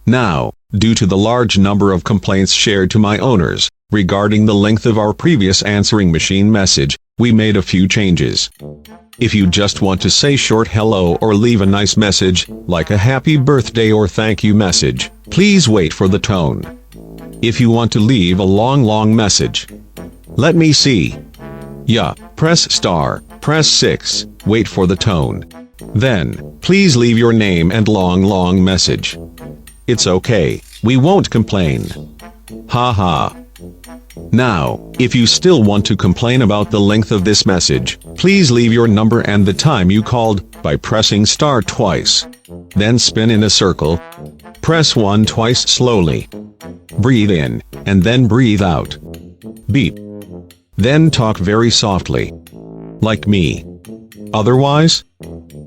Now, due to the large number of complaints shared to my owners regarding the length of our previous answering machine message, we made a few changes. If you just want to say short hello or leave a nice message, like a happy birthday or thank you message, please wait for the tone. If you want to leave a long message, let me see. Yeah, press star, press 6, wait for the tone. Then, please leave your name and long message. It's okay, we won't complain. Haha. Now, if you still want to complain about the length of this message, please leave your number and the time you called by pressing star twice. Then spin in a circle. Press 1 twice slowly. Breathe in, and then breathe out. Beep. Then talk very softly. Like me. Otherwise,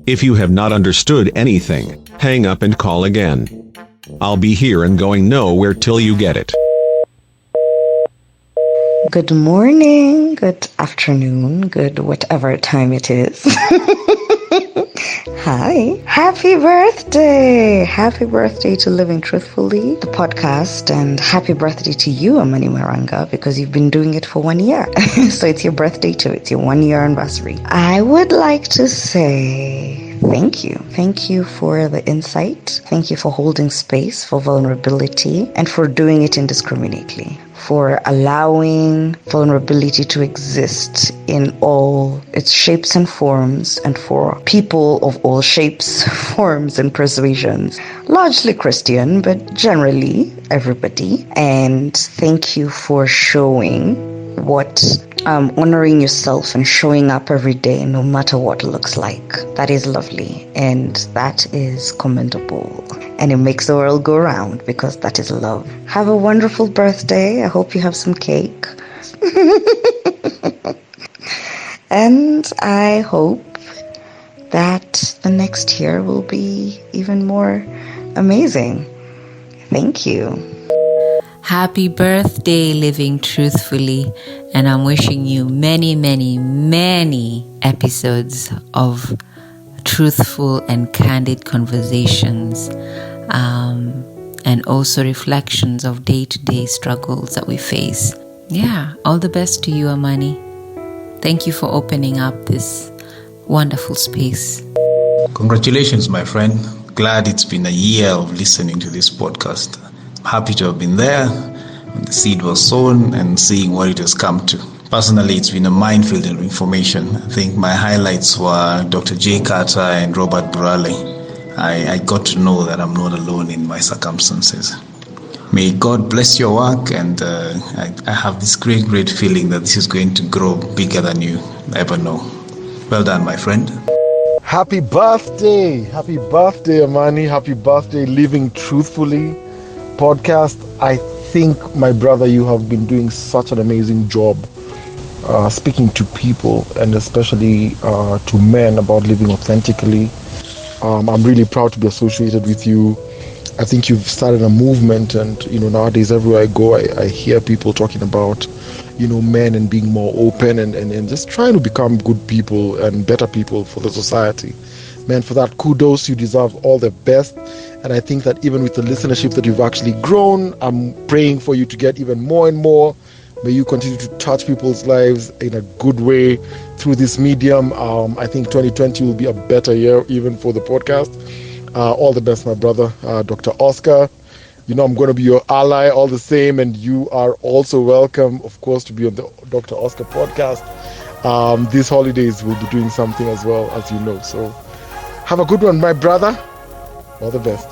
if you have not understood anything, hang up and call again. I'll be here and going nowhere till you get it. Good morning, good afternoon, good whatever time it is. Hi. Happy birthday. Happy birthday to Living Truthfully, the podcast, and happy birthday to you, Amani Maranga, because you've been doing it for 1 year. So it's your birthday too. It's your 1 year anniversary. I would like to say thank you. Thank you for the insight. Thank you for holding space for vulnerability and for doing it indiscriminately, for allowing vulnerability to exist in all its shapes and forms, and for people of all shapes, forms, and persuasions. Largely Christian, but generally everybody. And thank you for showing what honoring yourself and showing up every day, no matter what it looks like. That is lovely, and that is commendable. And it makes the world go round, because that is love. Have a wonderful birthday. I hope you have some cake. And I hope that the next year will be even more amazing. Thank you. Happy birthday, Living Truthfully, and I'm wishing you many episodes of truthful and candid conversations, and also reflections of day-to-day struggles that we face. Yeah, all the best to you, Amani. Thank you for opening up this wonderful space. Congratulations, my friend. Glad it's been a year of listening to this podcast. I'm happy to have been there when the seed was sown and seeing what it has come to. Personally, it's been a minefield of information. I think my highlights were Dr. J. Carter and Robert Burale. I got to know that I'm not alone in my circumstances. May God bless your work, and I have this great feeling that this is going to grow bigger than you ever know. Well done, my friend. Happy birthday, Amani. Happy birthday, Living Truthfully podcast. I think, my brother, you have been doing such an amazing job speaking to people, and especially to men, about living authentically. I'm really proud to be associated with you. I think you've started a movement, and nowadays everywhere I go, I hear people talking about men and being more open and just trying to become good people and better people for the society. Man, for that, kudos. You deserve all the best. And I think that even with the listenership that you've actually grown, I'm praying for you to get even more and more. May you continue to touch people's lives in a good way through this medium. I think 2020 will be a better year even for the podcast. All the best, my brother, Dr. Oscar. I'm going to be your ally all the same, and you are also welcome, of course, to be on the Dr. Oscar podcast. These holidays we'll be doing something as well, as you know. So have a good one, my brother. All the best.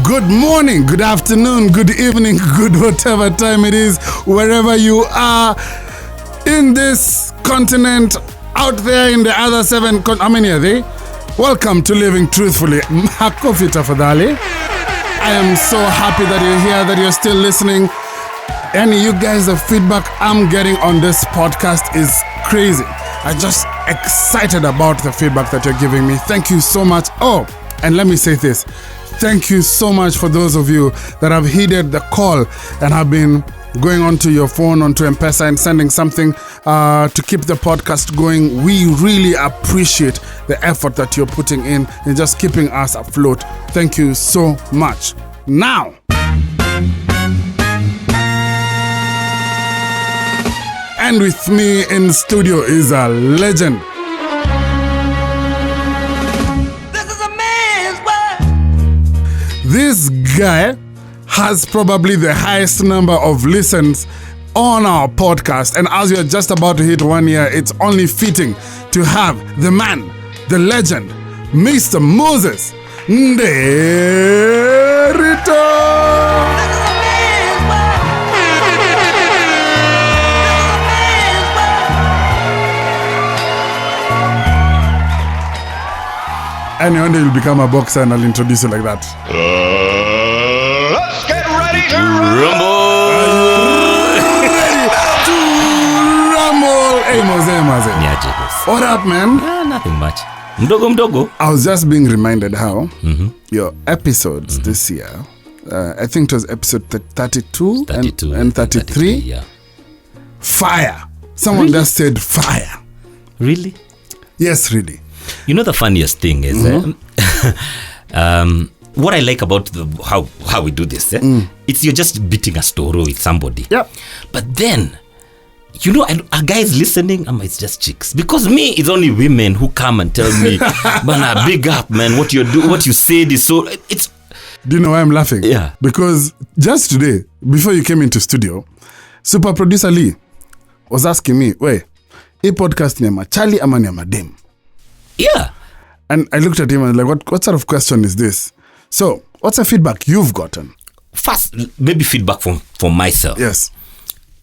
Good morning, good afternoon, good evening, good whatever time it is, wherever you are in this continent, out there in the other 7 how many are they? Welcome to Living Truthfully. Makofi tafadhali. I am so happy that you're here, that you're still listening. And you guys, the feedback I'm getting on this podcast is crazy. I'm just excited about the feedback that you're giving me. Thank you so much. Oh, and let me say this. Thank you so much for those of you that have heeded the call and have been going onto your phone, onto M-Pesa and sending something to keep the podcast going. We really appreciate the effort that you're putting in just keeping us afloat. Thank you so much. Now, and with me in studio is a legend. This is a man's world. This guy has probably the highest number of listens on our podcast. And as we are just about to hit 1 year, it's only fitting to have the man, the legend, Mr. Moses Nderitu. And one day you'll become a boxer and I'll introduce you like that. Let's get ready to rumble. Hey, Mose. What up, man? Nothing much. Mdogo. I was just being reminded how your episodes this year, I think it was episode 32 and 33. Yeah. Fire. Someone just said fire. Really? Yes, really. You know the funniest thing is what I like about how we do this. It's you're just beating a story with somebody. Yeah. But then, you know, a guy is listening. It's just chicks. Because me, it's only women who come and tell me, "Bana, big up, man. What you said is so." It's. Do you know why I'm laughing? Yeah. Because just today, before you came into studio, super producer Lee was asking me, "Wait, a podcast ni machali ama ni madem?" Yeah. And I looked at him and like, what sort of question is this? So, what's the feedback you've gotten? First, maybe feedback from myself. Yes.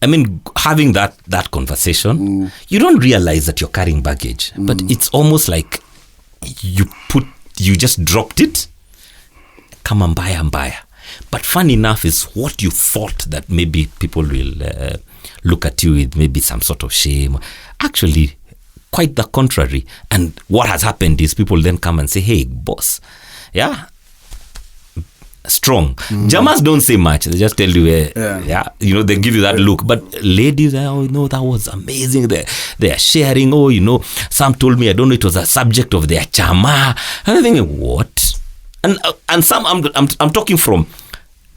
I mean, having that conversation, you don't realize that you're carrying baggage, but it's almost like you just dropped it. Come and buy. But fun enough is what you thought that maybe people will look at you with maybe some sort of shame. Actually, quite the contrary. And what has happened is people then come and say, "Hey, boss, yeah, strong." Jamas don't say much. They just tell you, yeah, you know, they give you that look. But ladies, oh, no, that was amazing. They are sharing. Oh, you know, some told me, I don't know, it was a subject of their chama. And I think, what? And some, I'm talking from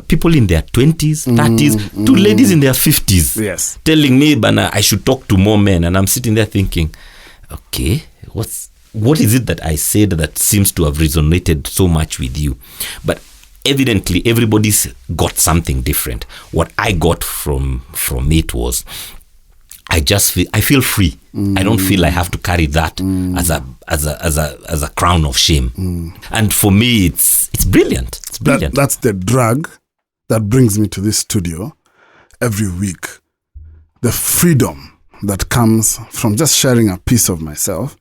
people in their 20s, 30s, to ladies in their 50s. Yes. Telling me, Bana, I should talk to more men. And I'm sitting there thinking, okay, what is it that I said that seems to have resonated so much with you? But evidently, everybody's got something different. What I got from it was, I feel free. I don't feel I have to carry that as a crown of shame. And for me, it's brilliant. It's brilliant. That's the drug that brings me to this studio every week. The freedom that comes from just sharing a piece of myself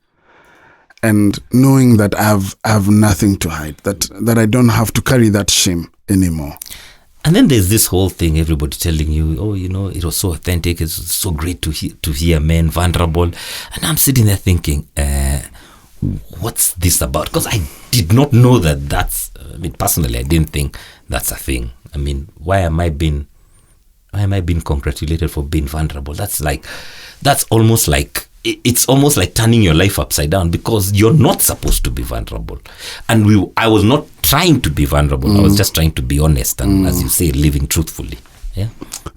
and knowing that I have nothing to hide, that I don't have to carry that shame anymore. And then there's this whole thing, everybody telling you, oh, you know, it was so authentic, it's so great to hear men vulnerable. And I'm sitting there thinking, what's this about? Because I did not know that's, personally, I didn't think that's a thing. I mean, why am I being congratulated for being vulnerable? It's almost like turning your life upside down because you're not supposed to be vulnerable. And I was not trying to be vulnerable. I was just trying to be honest and, as you say, living truthfully. Yeah.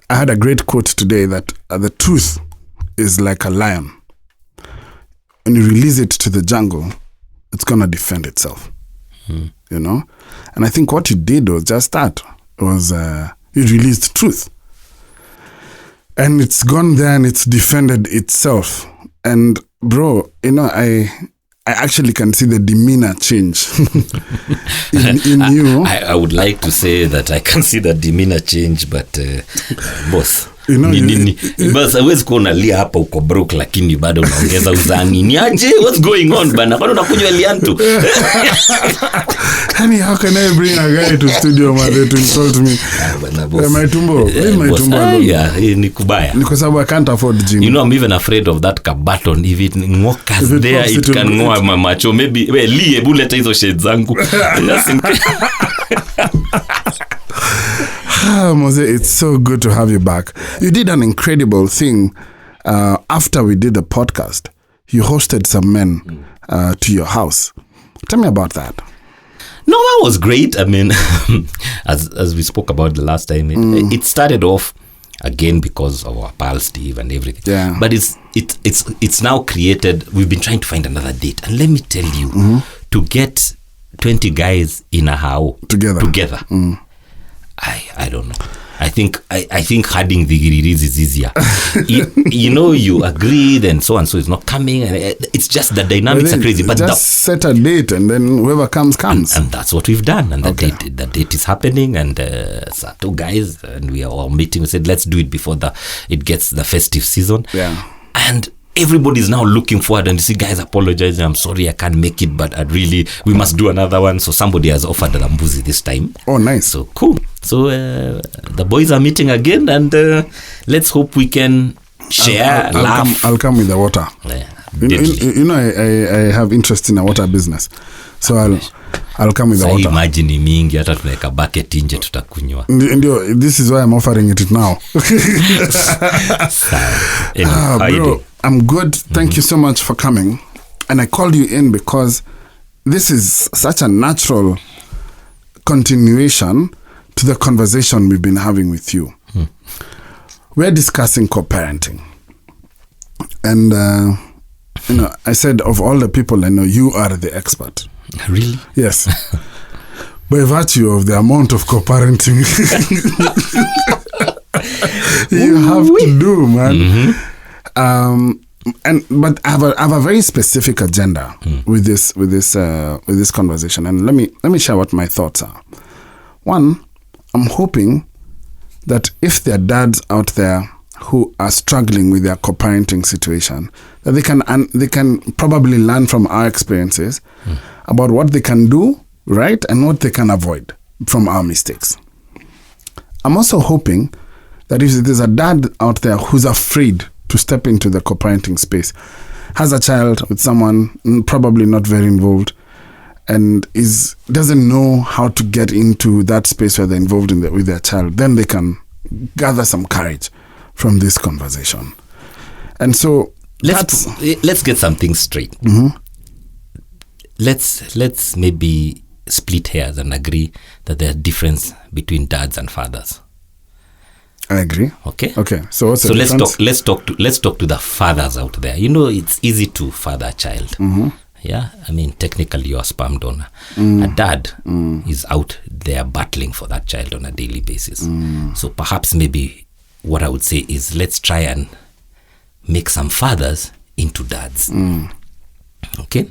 I had a great quote today that the truth is like a lion. When you release it to the jungle, it's going to defend itself. You know? And I think what you did was just that. It was you released truth. And it's gone there and it's defended itself. And bro, you know, I actually can see the demeanor change in you. I would like to say that I can see the demeanor change, but boss, you know, basi hawezi kuwa unalia hapa uko broke lakini bado unaongeza uzani. Ni aje? What's going on bana? Kwani unakunywa liantu? Honey, how can I bring a guy to studio mother to insult me? My tumbo. Yeah, ni kubaya. Ni kwa sababu I can't afford gym. You know, I'm even afraid of that button. If it ngokas there, it can ngoa my macho. Maybe Lee bullet hizo shades zangu. Mose, it's so good to have you back. You did an incredible thing after we did the podcast. You hosted some men to your house. Tell me about that. No, that was great. I mean, as we spoke about the last time, it started off again because of our pal Steve and everything. Yeah. But it's now created. We've been trying to find another date, and let me tell you, to get 20 guys in a house together. I don't know. I think hiding the giriris is easier. You agree, then so and so is not coming, and it's just the dynamics are crazy. But just set a date, and then whoever comes. And that's what we've done. And the date is happening, and so 2 guys, and we are all meeting. We said let's do it before it gets the festive season. Yeah, and everybody's now looking forward, and you see guys apologizing. I'm sorry I can't make it, but we must do another one. So somebody has offered the Lambuzi this time. Oh, nice. So cool. So the boys are meeting again, and let's hope we can share, laugh. I'll come with the water. I have interest in a water business, so I'll come with the water. Imagine mingi hata tunaweka bucket nje tutakunywa. Ndio, this is why I'm offering it now. Bro, I'm good. Thank you so much for coming. And I called you in because this is such a natural continuation to the conversation we've been having with you. We're discussing co-parenting. And, I said of all the people I know, you are the expert. Really? Yes. By virtue of the amount of co-parenting you have to do, man. But I have a very specific agenda with this conversation, and let me share what my thoughts are. One, I'm hoping that if there are dads out there who are struggling with their co-parenting situation, that they can probably learn from our experiences about what they can do right and what they can avoid from our mistakes. I'm also hoping that if there's a dad out there who's afraid to step into the co-parenting space, has a child with someone probably not very involved, and doesn't know how to get into that space where they're involved with their child, then they can gather some courage from this conversation. And so let's get something straight. Let's maybe split hairs and agree that there's a difference between dads and fathers. I agree. Okay. So what's the difference? Let's talk to the fathers out there. It's easy to father a child. Yeah, I mean, technically you're a sperm donor. A dad is out there battling for that child on a daily basis. So perhaps maybe what I would say is let's try and make some fathers into dads. Okay?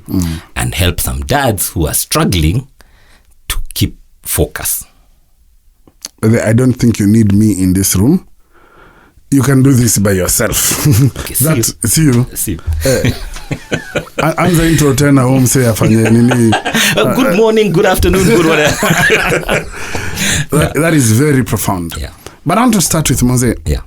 And help some dads who are struggling to keep focus. I don't think you need me in this room. You can do this by yourself. Okay, see you. Anza intro tena home say afanye nini. Good morning, good afternoon, good whatever. That is very profound. Yeah. But I want to start with Mose. Yeah.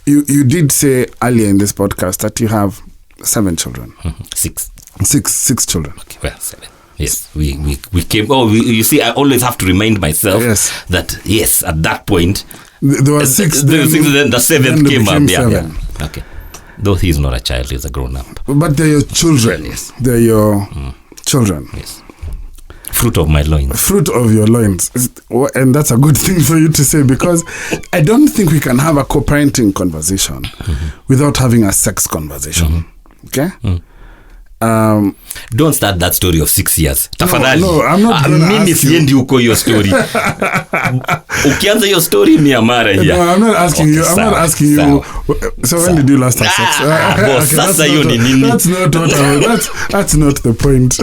You did say earlier in this podcast that you have 7 children. 6. 6 children. Okay, well, 7. Yes, we came. You see, I always have to remind myself that at that point there were 6. Then the 7th came up. 7. Yeah. Okay. Though he's not a child, he's a grown up. But they're your children. Yes. They're your children. Yes. Fruit of my loins. Fruit of your loins. And that's a good thing for you to say, because I don't think we can have a co-parenting conversation without having a sex conversation. Okay? Don't start that story of 6 years. Tafadhali. No, I'm not going to ask you. Mimi siendi huko hiyo story. Ukianza hiyo story ni amara here. No, I'm not asking you. I'm not asking you. So when did you last have sex? Boss, sasa hiyo ni nini? That's not that's not the point.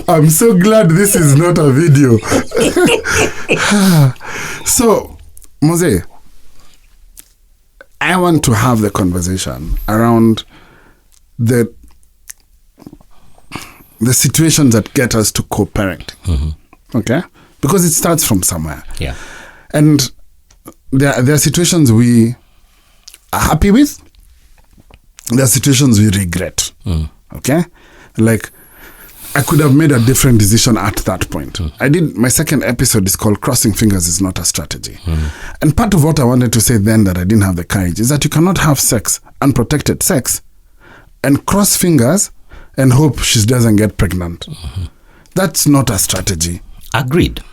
I'm so glad this is not a video. So, Mose, I want to have the conversation around the situations that get us to co-parent. Okay? Because it starts from somewhere. Yeah. And there are situations we are happy with. There are situations we regret. Okay? Like, I could have made a different decision at that point. My second episode is called Crossing Fingers is Not a Strategy. And part of what I wanted to say then that I didn't have the courage is that you cannot have sex, unprotected sex, and cross fingers and hope she doesn't get pregnant. That's not a strategy. Agreed.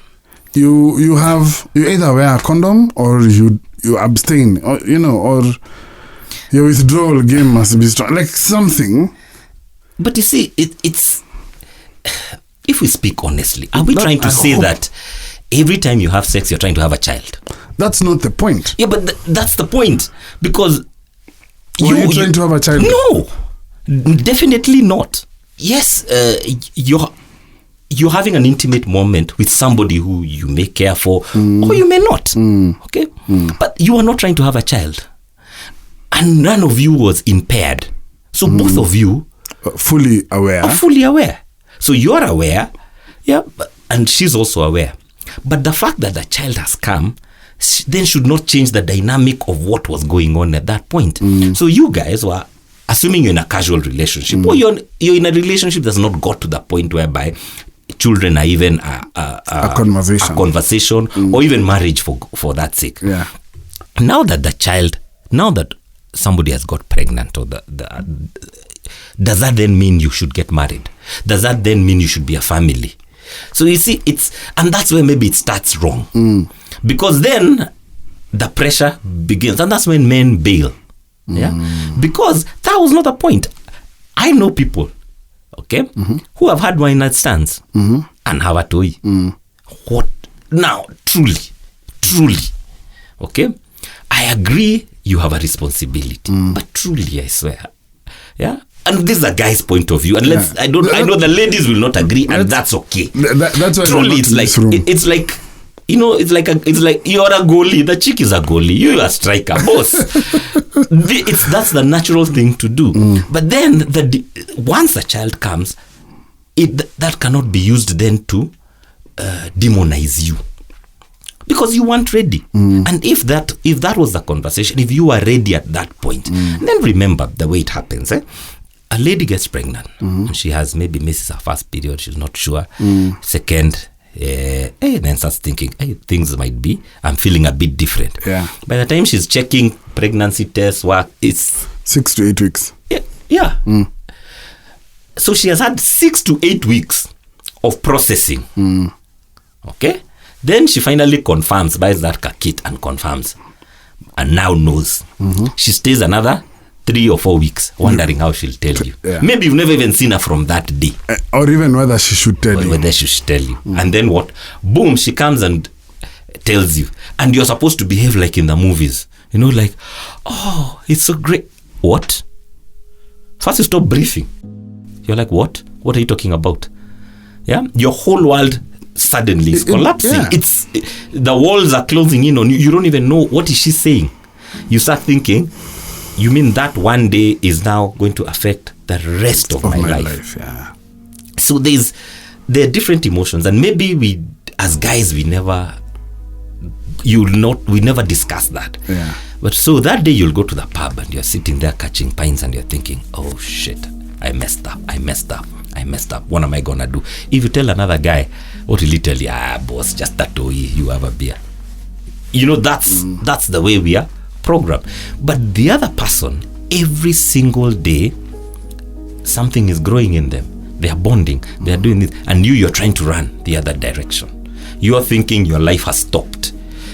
You either wear a condom or you abstain, or or your withdrawal game must be strong, like something. But you see, it's if we speak honestly, are we trying to say that every time you have sex, you're trying to have a child? That's not the point. Yeah, but that's the point, because you're trying to have a child. No, definitely not. Yes, you're having an intimate moment with somebody who you may care for, or you may not. Okay, but you are not trying to have a child, and none of you was impaired. So both of you fully aware. Are fully aware. So you're aware, yeah, and she's also aware. But the fact that the child has come then should not change the dynamic of what was going on at that point. So you guys were assuming you're in a casual relationship, or you're in a relationship that's not got to the point whereby children are even a conversation, or even marriage for that sake. Yeah. Now that somebody has got pregnant, or does that then mean you should get married? Does that then mean you should be a family? So you see, and that's where maybe it starts wrong. Because then the pressure begins, and that's when men bail. Yeah, because that was not the point. I know people, okay, who have had one night stands and have a toy. What now? Truly, okay. I agree, you have a responsibility, but truly, I swear, yeah. And this is a guy's point of view, and I know the ladies will not agree, and that's okay. That's why truly, it's like it's like you're a goalie, the chick is a goalie, you're a striker, boss. That's the natural thing to do. But then once a child comes, that cannot be used then to demonize you, because you weren't ready. And if that was the conversation, if you were ready at that point, then remember the way it happens. A lady gets pregnant, and she has maybe misses her first period, she's not sure. Second, then starts thinking, hey, things might be, I'm feeling a bit different. Yeah. By the time she's checking pregnancy tests, it's 6 to 8 weeks. Yeah. So she has had 6 to 8 weeks of processing. Okay. Then she finally confirms, buys that kit and confirms, and now knows. She stays another 3 or 4 weeks wondering how she'll tell you. Yeah. Maybe you've never even seen her from that day. Or even whether she should tell you. Whether she should tell you. And then what? Boom, she comes and tells you. And you're supposed to behave like in the movies. Like, oh, it's so great. What? First you stop briefing. You're like, what? What are you talking about? Yeah? Your whole world suddenly is collapsing. Yeah. The walls are closing in on you. You don't even know what is she saying. You start thinking, you mean that one day is now going to affect the rest of my life? Yeah. So there are different emotions, and maybe we, as guys, we never discuss that. Yeah. But so that day you'll go to the pub and you're sitting there catching pints and you're thinking, oh shit, I messed up. What am I gonna do? If you tell another guy, what will he tell you? Boss, just that toy, you have a beer. That's the way we are programmed. But the other person, every single day, something is growing in them. They are bonding. They are doing this, and you're trying to run the other direction. You are thinking your life has stopped.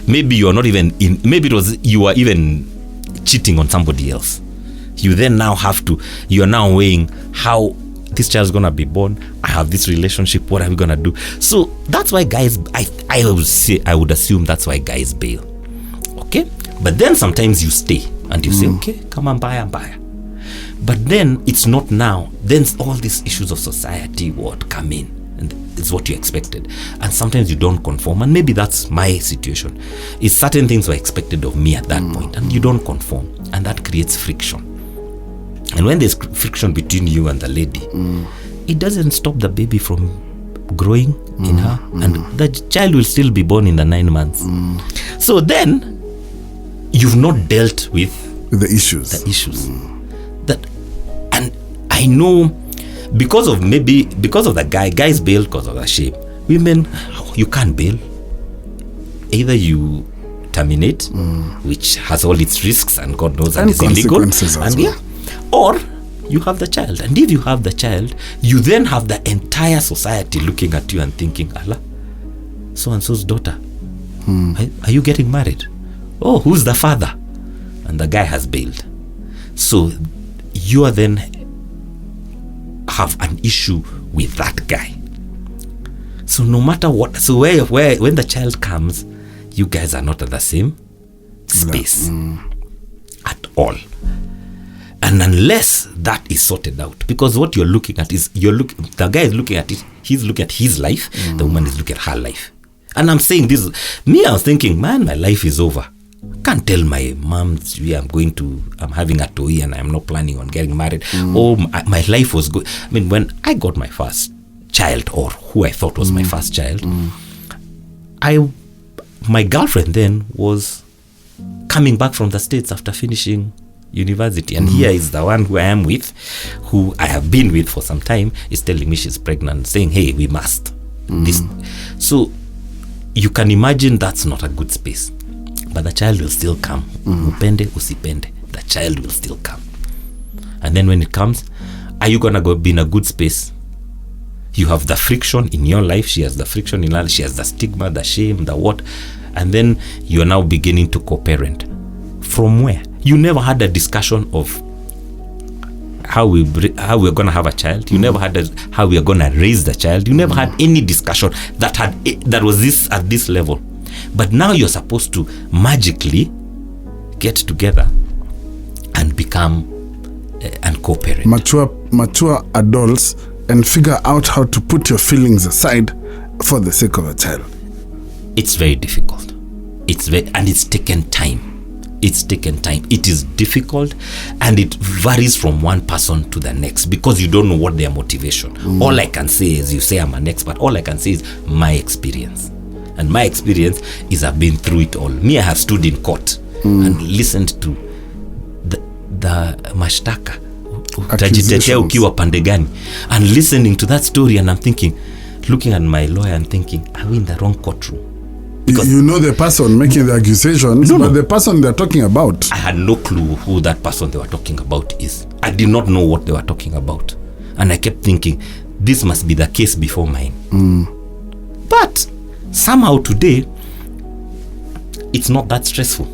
Maybe you are not even in. Maybe you are even cheating on somebody else. You then now you are now weighing how this child's gonna be born. I have this relationship. What are we gonna do? So that's why guys. I would assume that's why guys bail. Okay. But then sometimes you stay and you say, okay, come on, buy. But then it's not now. Then all these issues of society would come in, and it's what you expected. And sometimes you don't conform. And maybe that's my situation. Is certain things were expected of me at that point, and you don't conform. And that creates friction. And when there's friction between you and the lady, it doesn't stop the baby from growing in her. And the child will still be born in the 9 months. So then, you've not dealt with the issues. And I know because of the guys bail because of the shame. Women, you can't bail. Either you terminate, which has all its risks and God knows and is illegal, and or you have the child. And if you have the child, you then have the entire society looking at you and thinking, Allah, so and so's daughter, are you getting married? Oh, who's the father? And the guy has bailed. So you are then have an issue with that guy. So no matter what, so where when the child comes, you guys are not at the same space at all. And unless that is sorted out, because what you're looking at is the guy is looking at it, he's looking at his life, the woman is looking at her life. And I'm saying this, I was thinking, man, my life is over. I can't tell my mom I'm having a toy and I'm not planning on getting married. Oh, my life was good. I mean, when I got my first child, or who I thought was my first child, my girlfriend then was coming back from the States after finishing university, and here is the one who I am with, who I have been with for some time, is telling me she's pregnant, saying, hey, we must this. So you can imagine that's not a good space, but the child will still come. Upende usipende, the child will still come. And then when it comes, are you gonna be in a good space? You have the friction in your life, she has the friction in her life, she has the stigma, the shame, the what, and then you are now beginning to co-parent. From where? You never had a discussion of how we're going to have a child. You never had how we are going to raise the child. You never had any discussion that was this at this level. But now you're supposed to magically get together and become and co-parent. Mature adults, and figure out how to put your feelings aside for the sake of a child. It's very difficult. And it's taken time. It is difficult, and it varies from one person to the next because you don't know what their motivation. All I can say is, you say I'm an expert, all I can say is my experience. And my experience is I've been through it all. Me, I have stood in court and listened to the mashtaka. Utajitetea ukiwa pande gani? And listening to that story, and I'm thinking, looking at my lawyer and thinking, are we in the wrong courtroom? Because you know the person making the accusations, but the person they're talking about, I had no clue who that person they were talking about is. I did not know what they were talking about. And I kept thinking, this must be the case before mine. But somehow today, it's not that stressful.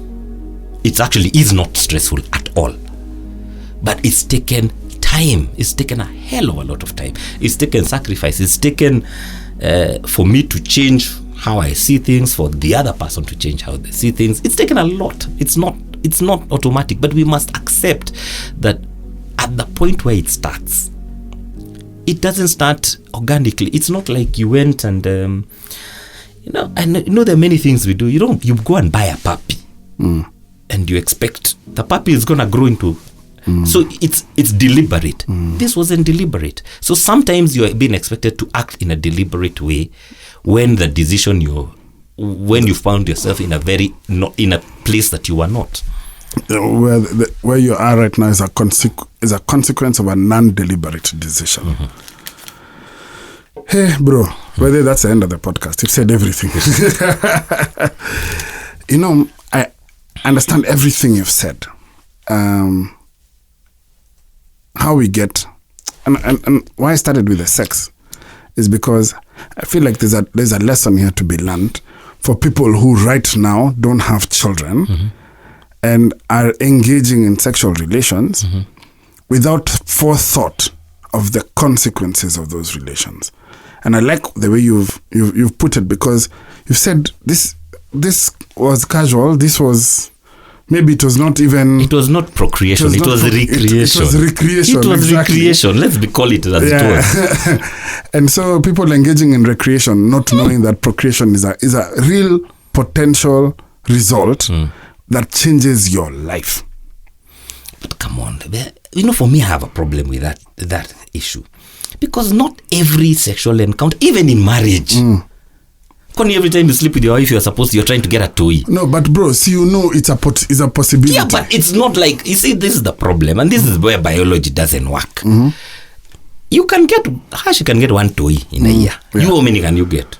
It actually is not stressful at all. But it's taken time. It's taken a hell of a lot of time. It's taken sacrifice. It's taken for me to change how I see things, for the other person to change how they see things. It's taken a lot. It's not automatic, but we must accept that at the point where it starts, it doesn't start organically. It's not like you went and there are many things we do. You go and buy a puppy and you expect the puppy is gonna grow into. So it's deliberate. This wasn't deliberate. So sometimes you are being expected to act in a deliberate way when the decision when you found yourself in in a place that you were not. Where you are right now is a consequence of a non-deliberate decision. Hey, bro, whether that's the end of the podcast, you've said everything. I understand everything you've said. How we get, and why I started with the sex is because I feel like there's a lesson here to be learned for people who right now don't have children and are engaging in sexual relations without forethought of the consequences of those relations. And I like the way you've put it, because you've said this was casual. This was. Maybe it was not even... It was not procreation. It was recreation. It was recreation. It was recreation. Let's call it as it was. And so people engaging in recreation, not knowing that procreation is a real potential result that changes your life. But come on. For me, I have a problem with that issue. Because not every sexual encounter, even in marriage... Every time you sleep with your wife, you're trying to get a toy. No, but bro, see, it's a possibility. Yeah, but it's not like, you see, this is the problem, and this is where biology doesn't work. you can get, she can get one toy in a year. Yeah. You, how many can you get?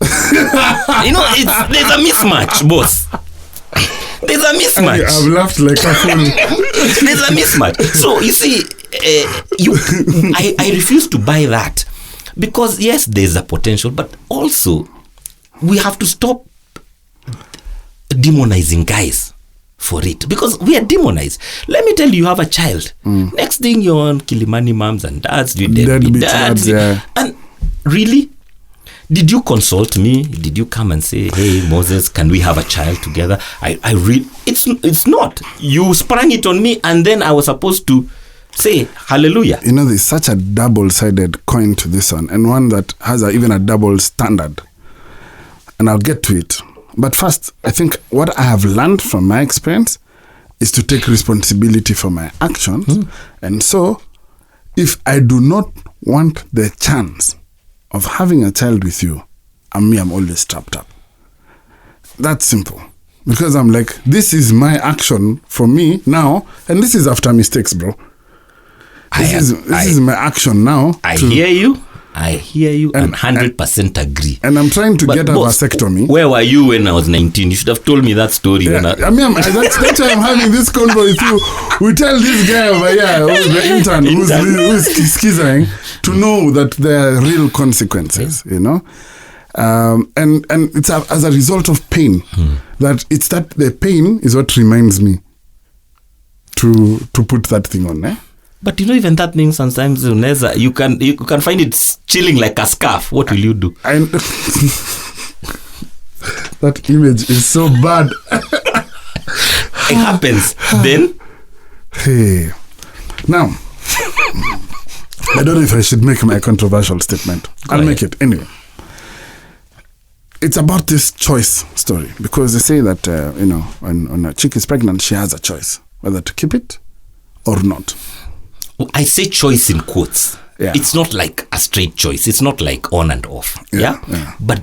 There's a mismatch, boss. There's a mismatch. I've laughed like a fool. There's a mismatch. So you see, I refuse to buy that, because yes, there's a potential, but also we have to stop demonizing guys for it, because we are demonized. Let me tell you, you have a child. Next thing you're on Kilimani moms and dads, you deadbeat dads. Yeah. And really, did you consult me? Did you come and say, hey, Moses, can we have a child together? It's not. You sprang it on me, and then I was supposed to say hallelujah. There's such a double-sided coin to this one, and one that has even a double standard. And I'll get to it. But first, I think what I have learned from my experience is to take responsibility for my actions. And so, if I do not want the chance of having a child with you, I'm always trapped up. That's simple. Because I'm like, this is my action for me now, and this is after mistakes, bro. This is my action now. I hear you and 100% agree. And I'm trying to get a vasectomy. Where were you when I was 19? You should have told me that story. Yeah. That's why I'm having this convo with you. We tell this guy over here, the intern who's schizoing, to know that there are real consequences, And it's as a result of pain. That it's that the pain is what reminds me to put that thing on, But even that thing sometimes you can find it chilling like a scarf. What will you do? That image is so bad. It happens. Then? Hey. Now, I don't know if I should make my controversial statement. I'll make it anyway. It's about this choice story, because they say that, when a chick is pregnant, she has a choice whether to keep it or not. I say choice in quotes. Yeah. It's not like a straight choice. It's not like on and off. Yeah. But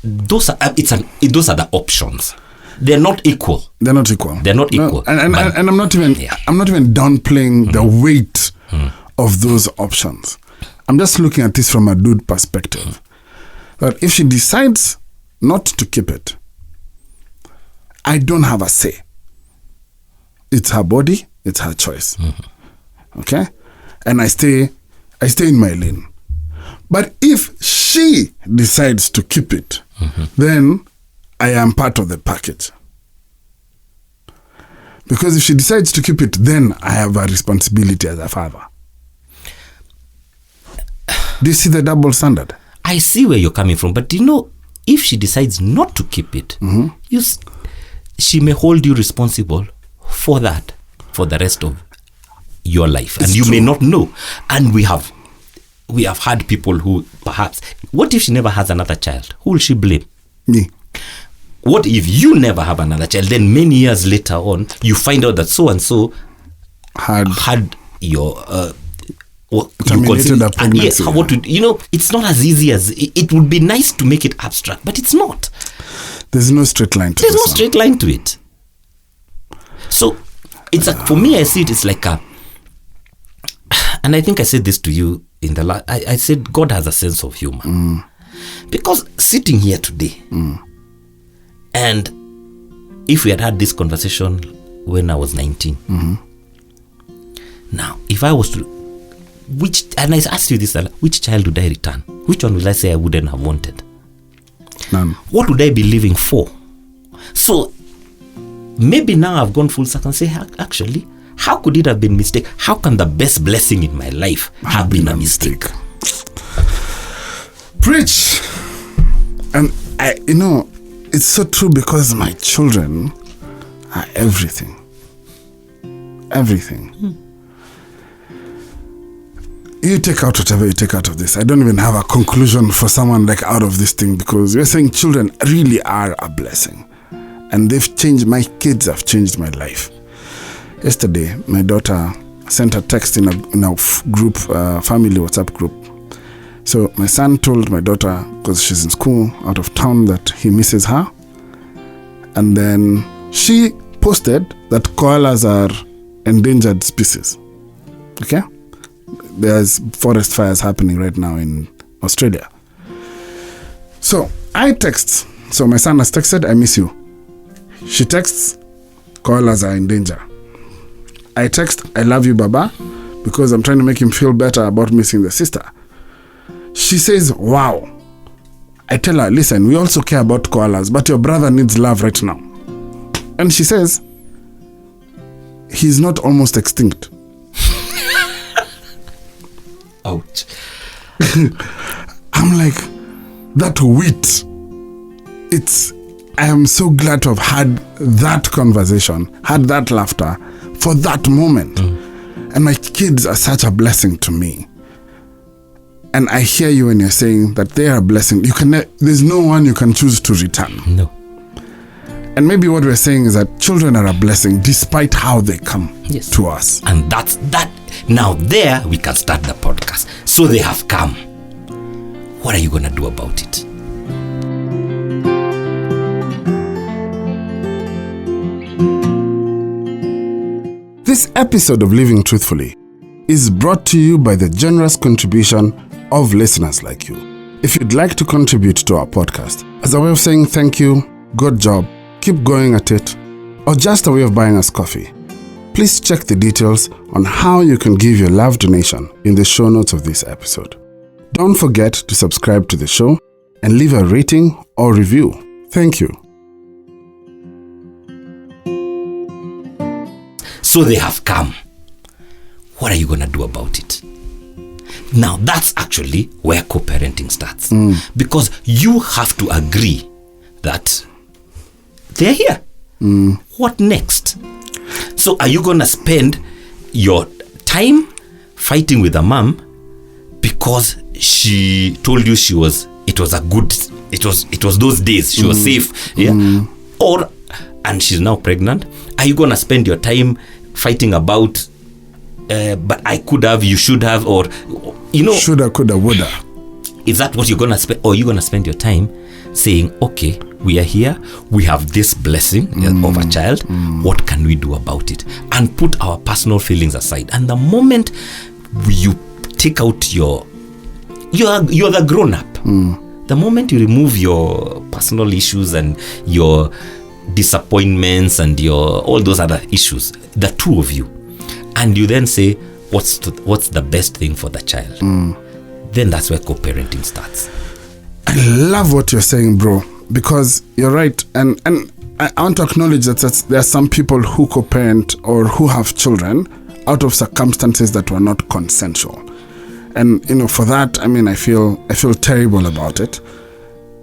those are the options. They're not equal. They're not equal. No, and I'm not even downplaying the weight of those options. I'm just looking at this from a dude perspective. That if she decides not to keep it, I don't have a say. It's her body. It's her choice. Okay, and I stay in my lane. But if she decides to keep it, then I am part of the package. Because if she decides to keep it, then I have a responsibility as a father. Do you see the double standard? I see where you're coming from, but if she decides not to keep it, she may hold you responsible for that for the rest of your life, and you may not know. And we have had people who perhaps, what if she never has another child? Who will she blame? Me. What if you never have another child? Then many years later on, you find out that so and so had your terminated a pregnancy. It's not as easy as it would be nice to make it abstract, but it's not. There's no straight line to it. There's no straight line to it. So it's for me, I see it. It's like and I think I said this to you in the last. I said God has a sense of humor, because sitting here today, and if we had this conversation when I was 19, now if I was to, and I asked you this, which child would I return? Which one will I say I wouldn't have wanted? None. What would I be living for? So maybe now I've gone full circle and say, actually, how could it have been a mistake? How can the best blessing in my life have been a mistake? Preach! And it's so true, because my children are everything. Everything. You take out whatever you take out of this. I don't even have a conclusion for someone like out of this thing, because we're saying children really are a blessing. And my kids have changed my life. Yesterday, my daughter sent a text in a group, family WhatsApp group. So my son told my daughter, because she's in school out of town, that he misses her. And then she posted that koalas are endangered species. Okay? there's forest fires happening right now in Australia. So I text. So my son has texted, I miss you. She texts, koalas are in danger. I text, I love you, Baba, because I'm trying to make him feel better about missing the sister. She says, wow. I tell her, listen, we also care about koalas, but your brother needs love right now. And she says, he's not almost extinct. Ouch. I'm like, that wit. I am so glad to have had that conversation, had that laughter for that moment. And my kids are such a blessing to me. And I hear you when you're saying that they are a blessing. There's no one you can choose to return. No. And maybe what we're saying is that children are a blessing despite how they come to us. And that's that. Now there we can start the podcast. So they have come. What are you going to do about it? This episode of Living Truthfully is brought to you by the generous contribution of listeners like you. If you'd like to contribute to our podcast as a way of saying thank you, good job, keep going at it, or just a way of buying us coffee, please check the details on how you can give your love donation in the show notes of this episode. Don't forget to subscribe to the show and leave a rating or review. Thank you. So they have come. What are you going to do about it? Now that's actually where co-parenting starts. Because you have to agree that they're here. What next? So are you going to spend your time fighting with a mom because she told you it was those days she was safe, and she's now pregnant? Are you going to spend your time fighting about but I could have, you should have, or shoulda, coulda, woulda? Is that what you're going to spend? Or are you going to spend your time saying, okay, we are here, we have this blessing of a child, what can we do about it? And put our personal feelings aside. And the moment you take out you're the grown-up. The moment you remove your personal issues and your disappointments and your all those other issues, the two of you, and you then say, what's the best thing for the child? Then that's where co-parenting starts. I love what you're saying, bro, because you're right. And I want to acknowledge that there are some people who co-parent or who have children out of circumstances that were not consensual. And, for that, I feel terrible about it.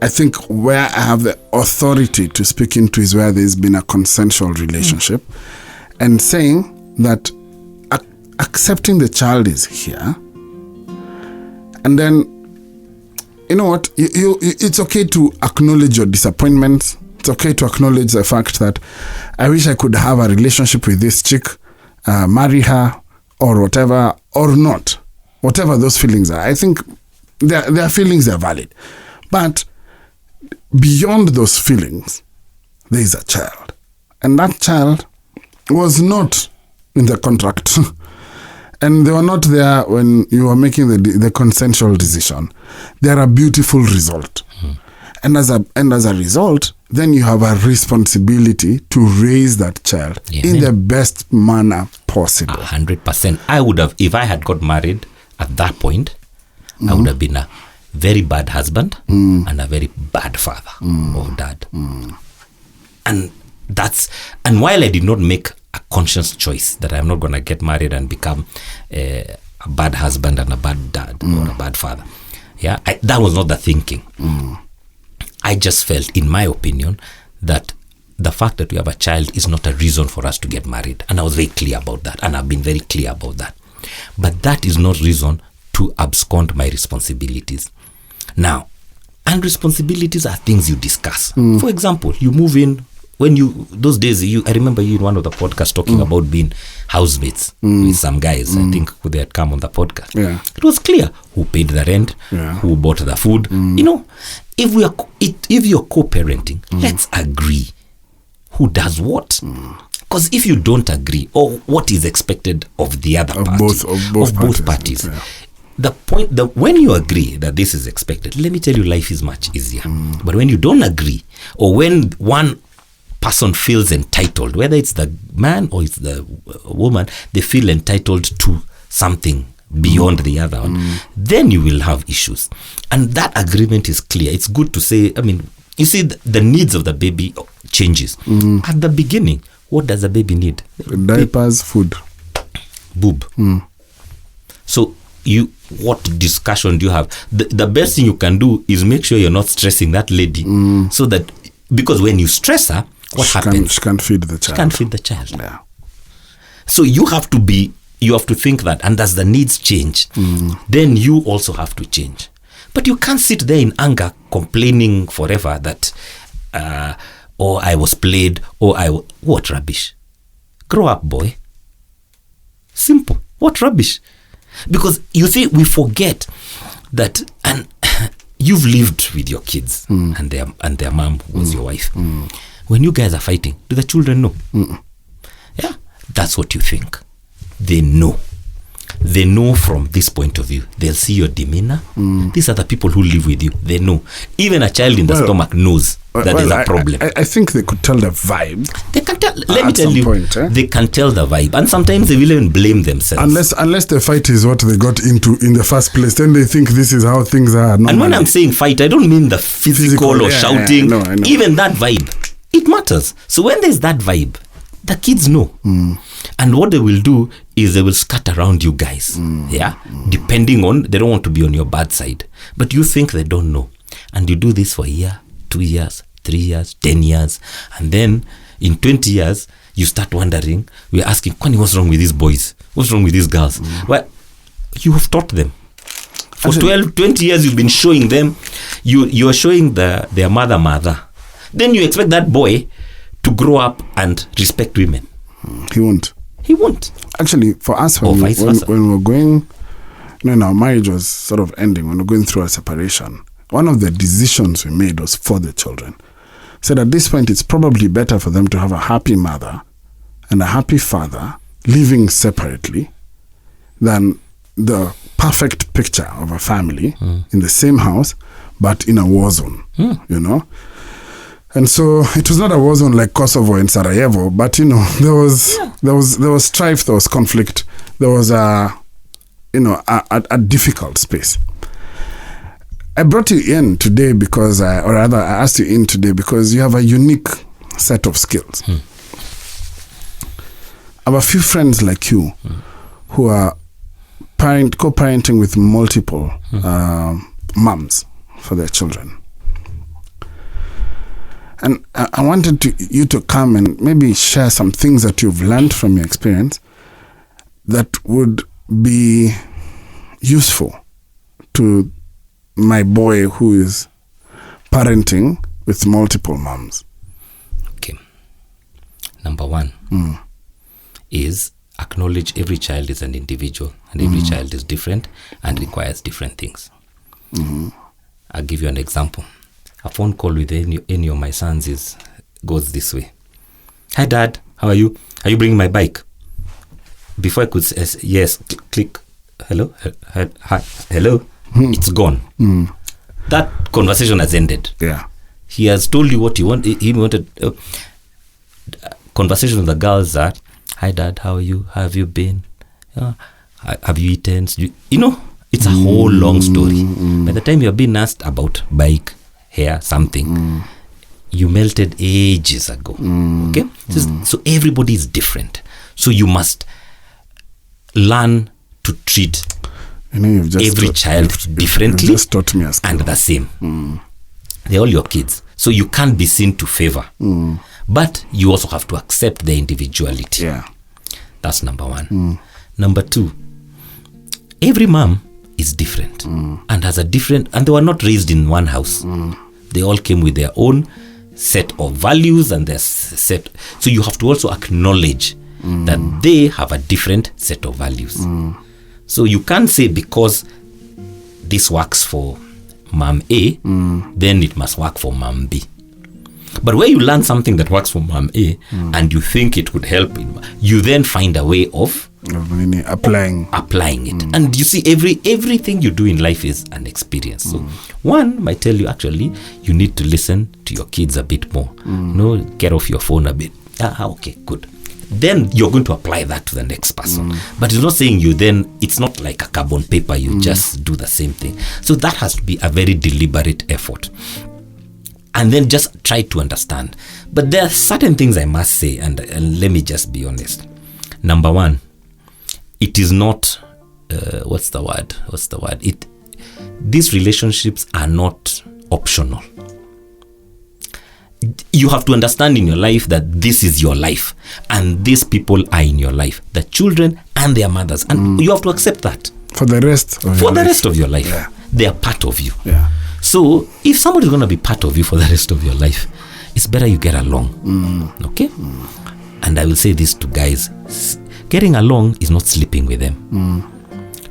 I think where I have the authority to speak into is where there's been a consensual relationship, and saying that accepting the child is here. And then, you know what? It's okay to acknowledge your disappointments. It's okay to acknowledge the fact that I wish I could have a relationship with this chick, marry her, or whatever, or not. Whatever those feelings are. I think their feelings are valid. But beyond those feelings, there is a child. And that child was not in the contract. And they were not there when you were making the consensual decision. They are a beautiful result. And as a result, then you have a responsibility to raise that child in the best manner possible. 100%. I would have, if I had got married at that point, I would have been a very bad husband and a very bad father or dad. And while I did not make a conscious choice that I'm not going to get married and become a bad husband and a bad dad or a bad father, that was not the thinking. I just felt, in my opinion, that the fact that we have a child is not a reason for us to get married. And I was very clear about that. And I've been very clear about that. But that is not reason to abscond my responsibilities. Now, and responsibilities are things you discuss. For example, you move in, those days, I remember you in one of the podcasts talking about being housemates with some guys, I think, who they had come on the podcast. It was clear who paid the rent, who bought the food. If you're co-parenting, let's agree who does what. Because if you don't agree, or what is expected of the other party, of both parties, yeah. The point that when you agree that this is expected, let me tell you, life is much easier. But when you don't agree, or when one person feels entitled, whether it's the man or it's the woman, they feel entitled to something beyond the other one, then you will have issues. And that agreement is clear. It's good to say, I mean, you see, the needs of the baby changes. At the beginning, what does the baby need? Diapers, food. Boob. So what discussion do you have? The best thing you can do is make sure you're not stressing that lady, so that, because when you stress her, what happens? She can't feed the child. She can't feed the child. Yeah. So you have to think that, and as the needs change, then you also have to change. But you can't sit there in anger complaining forever that, I was played, what rubbish. Grow up, boy. Simple. What rubbish. Because you see, we forget that, and you've lived with your kids and their mom was your wife. When you guys are fighting, do the children know? Yeah, that's what you think. They know. They know from this point of view. They'll see your demeanor. These are the people who live with you. They know. Even a child in the stomach knows that there's a problem. I think they could tell the vibe. They can tell. Let me tell you, they can tell the vibe, and sometimes they will even blame themselves. Unless the fight is what they got into in the first place, then they think this is how things are. Normally. And when I'm saying fight, I don't mean the physical or shouting. Yeah, I know. Even that vibe, it matters. So when there's that vibe, the kids know. And what they will do is they will scatter around you guys. Depending on, they don't want to be on your bad side. But you think they don't know. And you do this for a year, 2 years, 3 years, 10 years. And then in 20 years, you start wondering, we're asking, Kwani, what's wrong with these boys? What's wrong with these girls? Well, you have taught them. For 12, 20 years, you've been showing them. You're showing their mother. Then you expect that boy to grow up and respect women. He won't. Actually, for us, when we were going, our marriage was sort of ending, when we were going through a separation, one of the decisions we made was for the children. Said at this point, it's probably better for them to have a happy mother and a happy father living separately than the perfect picture of a family in the same house, but in a war zone, And so it was not a war zone like Kosovo and Sarajevo, but there was strife, there was conflict, there was a difficult space. I brought you in today because, I asked you in today because you have a unique set of skills. I have a few friends like you who are co-parenting with multiple moms for their children. And I wanted you to come and maybe share some things that you've learned from your experience that would be useful to my boy who is parenting with multiple moms. Okay. Number one is acknowledge every child is an individual and every child is different and requires different things. I'll give you an example. A phone call with any of my sons goes this way. Hi, Dad. How are you? Are you bringing my bike? Before I could say yes, click. Hello? Hi. Hello? It's gone. That conversation has ended. Yeah. He has told you what he wanted. He wanted. Conversation with the girls are, hi, Dad. How are you? How have you been? Have you eaten? It's a whole long story. By the time you're being asked about bike, hair, something, you melted ages ago. Okay? So everybody is different. So you must learn to treat every child differently just taught me a skill. And the same. They're all your kids. So you can't be seen to favor. But you also have to accept their individuality. Yeah. That's number one. Number two, every mom is different and has a different, and they were not raised in one house. They all came with their own set of values and their set. So you have to also acknowledge that they have a different set of values. So you can't say because this works for mom A, then it must work for mom B. But where you learn something that works for mom A and you think it could help, you then find a way of applying it. And you see, everything you do in life is an experience. So one might tell you, actually, you need to listen to your kids a bit more. Get off your phone a bit. Okay, good. Then you're going to apply that to the next person. But it's not saying it's not like a carbon paper, you just do the same thing. So that has to be a very deliberate effort. And then just try to understand. But there are certain things I must say, and let me just be honest. Number one, it is not, what's the word? These relationships are not optional. You have to understand in your life that this is your life and these people are in your life, the children and their mothers, and you have to accept that for the rest of your life. Yeah. They are part of you. Yeah. So if somebody is going to be part of you for the rest of your life, it's better you get along. Okay? And I will say this to guys, getting along is not sleeping with them.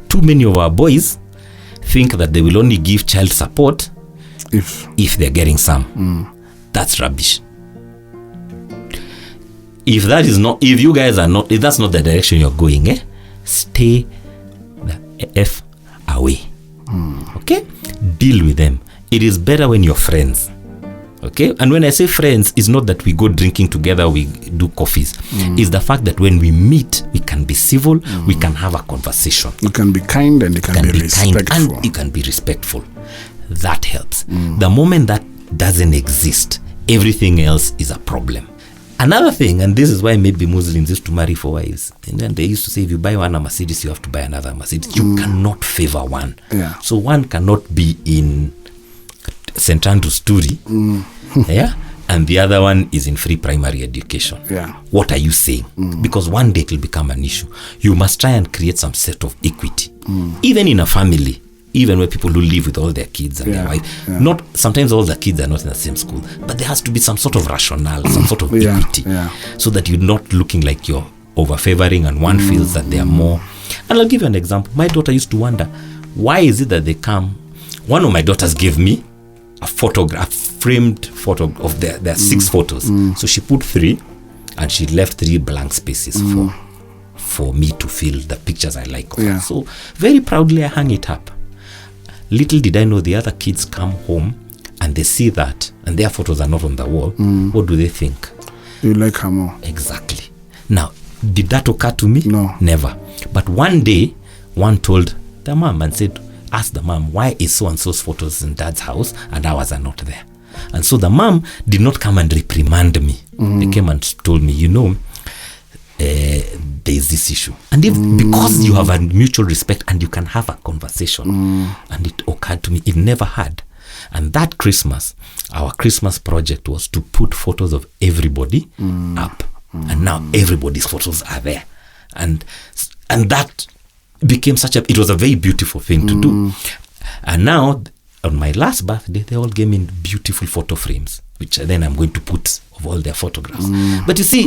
Too many of our boys think that they will only give child support if they're getting some. That's rubbish. If that's not the direction you're going, stay the F away. Okay? Deal with them. It is better when you're friends. Okay? And when I say friends, it's not that we go drinking together, we do coffees. It's the fact that when we meet, we can be civil, we can have a conversation. You can be kind and you can be respectful. Kind and you can be respectful. That helps. The moment that doesn't exist, everything else is a problem. Another thing, and this is why maybe Muslims used to marry for wives. And then they used to say, if you buy one a Mercedes, you have to buy another Mercedes. You cannot favor one. Yeah. So one cannot be in St. Andrew's Turi, and the other one is in free primary education. Yeah. What are you saying? Because one day it will become an issue. You must try and create some set of equity. Even in a family, even where people who live with all their kids and their wife, not sometimes all the kids are not in the same school, but there has to be some sort of rationale, some sort of equity, so that you're not looking like you're over-favoring and one feels that they are more. And I'll give you an example. My daughter used to wonder, why is it that they come? One of my daughters gave me a framed photo of their 6 photos. So she put 3 and she left 3 blank spaces for me to fill the pictures I like. So very proudly I hung it up. Little did I know the other kids come home and they see that and their photos are not on the wall. What do they think? You like her more. Exactly. Now, did that occur to me? No. Never. But one day, one told the mom and said, ask the mom, why is so-and-so's photos in dad's house and ours are not there? And so the mom did not come and reprimand me. They came and told me, there is this issue. And because you have a mutual respect and you can have a conversation, and it occurred to me, it never had. And that Christmas, our Christmas project was to put photos of everybody up. And now everybody's photos are there. And that became it was a very beautiful thing to do. And now, on my last birthday, they all gave me beautiful photo frames, which then I'm going to put of all their photographs. But you see,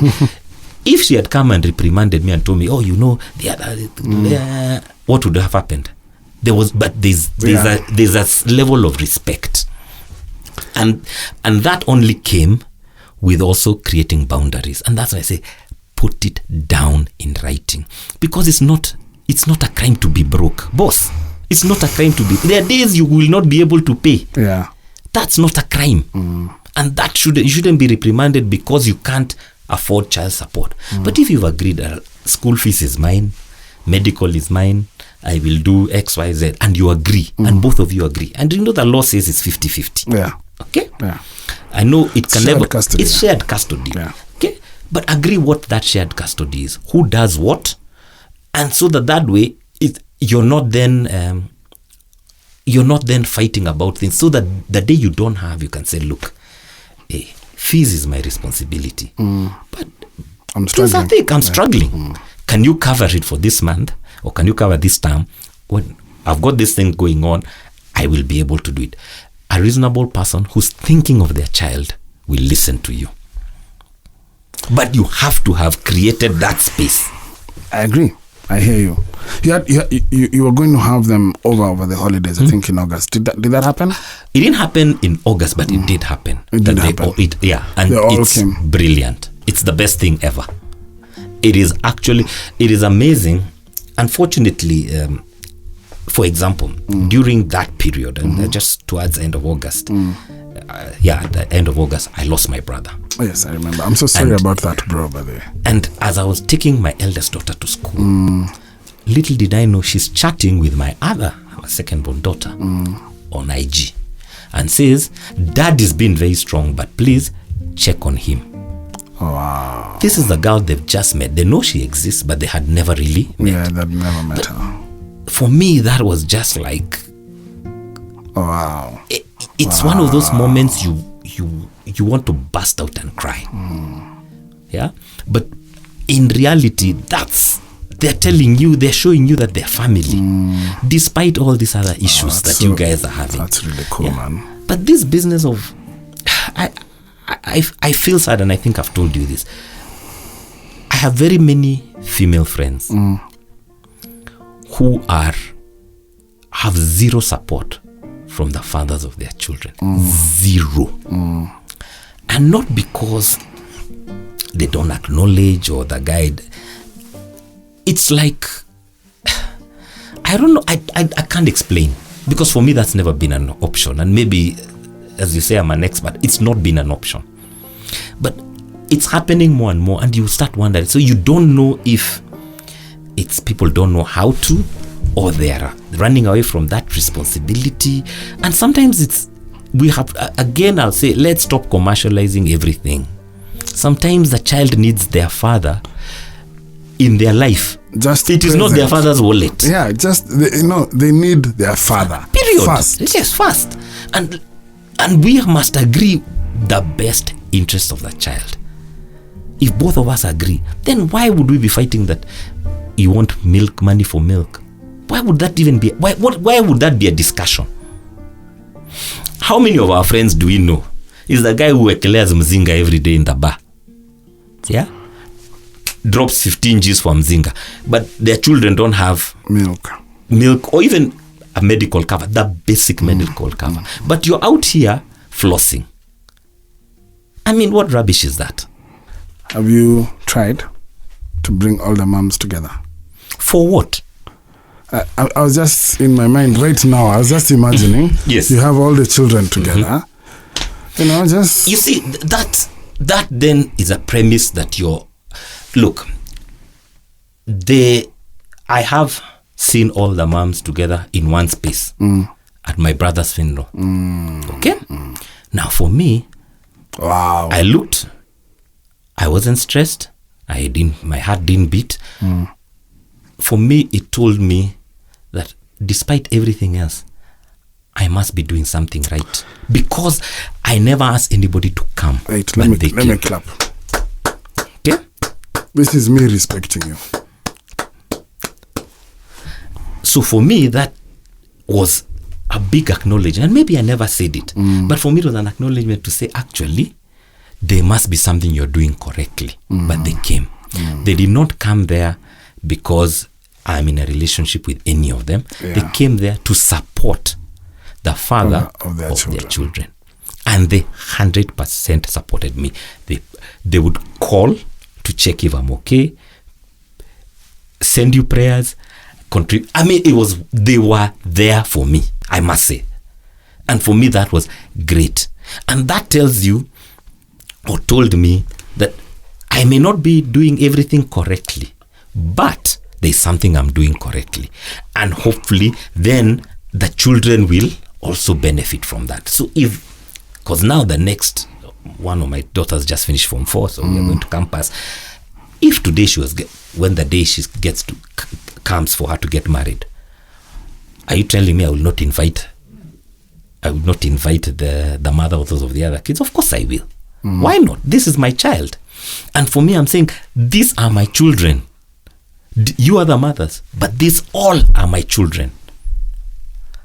if she had come and reprimanded me and told me, the other, what would have happened? There's a level of respect, and that only came with also creating boundaries. And that's why I say, put it down in writing, because it's not a crime to be broke, boss. It's not a crime to be. There are days you will not be able to pay. Yeah, that's not a crime, and that you shouldn't be reprimanded because you can't afford child support. But if you've agreed, school fees is mine, medical is mine, I will do X, Y, Z, and you agree, and both of you agree, and the law says it's 50-50. Yeah. Okay. Yeah. I know it can shared never. Custody, it's shared custody. Yeah. Okay. But agree what that shared custody is. Who does what, and so that way you're not then fighting about things. So that the day you don't have, you can say, look, fees is my responsibility, but I'm struggling. I'm struggling. Can you cover it for this month, or can you cover this term? When I've got this thing going on, I will be able to do it. A reasonable person who's thinking of their child will listen to you. But you have to have created that space. I agree. I hear you. You were going to have them over the holidays, I think in August. Did that happen? It didn't happen in August, but it did happen. It did happen. And they all it's came. Brilliant. It's the best thing ever. It is amazing. Unfortunately, for example, during that period, and just towards the end of August, at the end of August, I lost my brother. Oh, yes, I remember. I'm so sorry about that, bro, by the way. And as I was taking my eldest daughter to school, little did I know she's chatting with my second-born daughter on IG and says, Dad is being very strong, but please check on him. Oh, wow. This is the girl they've just met. They know she exists, but they had never really met. Yeah, they've never met her. For me, that was just like... Oh, wow. It's one of those moments you want to burst out and cry. Yeah? But in reality, they're telling you, they're showing you that they're family, despite all these other issues that you guys are having. That's really cool, man. But this business of... I feel sad, and I think I've told you this. I have very many female friends who have zero support from the fathers of their children. Zero. And not because they don't acknowledge or the guide. It's like, I don't know, I can't explain. Because for me, that's never been an option. And maybe, as you say, I'm an expert. It's not been an option. But it's happening more and more, and you start wondering. So you don't know if it's people don't know how to, or they are running away from that responsibility. And sometimes again, I'll say, let's stop commercializing everything. Sometimes the child needs their father in their life. It is not their father's wallet. Yeah, they need their father. Period. First. Yes, first. And we must agree the best interest of the child. If both of us agree, then why would we be fighting that you want money for milk? Why would that even be? Why would that be a discussion? How many of our friends do we know is the guy who ekeleas mzinga every day in the bar? Yeah? Drops 15 G's for mzinga. But their children don't have milk or even a medical cover, the basic medical cover. But you're out here flossing. I mean, what rubbish is that? Have you tried to bring all the moms together? For what? I was just in my mind right now. I was just imagining. Yes. You have all the children together. You see, that then is a premise that look. I have seen all the moms together in one space at my brother's funeral. Okay. Now for me, wow. I looked. I wasn't stressed. My heart didn't beat. For me, it told me that despite everything else, I must be doing something right, because I never asked anybody to come. Wait, let me clap. Okay? This is me respecting you. So for me, that was a big acknowledgement. And maybe I never said it, but for me it was an acknowledgement to say, actually, there must be something you're doing correctly. But they came. They did not come there because I'm in a relationship with any of them. Yeah. They came there to support the father of their children. And they 100% supported me. They would call to check if I'm okay, send you prayers, contribute. I mean, they were there for me, I must say. And for me, that was great. And that tells you, or told me, that I may not be doing everything correctly, but there's something I'm doing correctly. And hopefully, then the children will also benefit from that. So because now the next one of my daughters just finished Form 4, so we are going to campus. If today when the day she comes for her to get married, are you telling me I will not invite the mother of those of the other kids? Of course I will. Why not? This is my child. And for me, I'm saying, these are my children. You are the mothers, but these all are my children.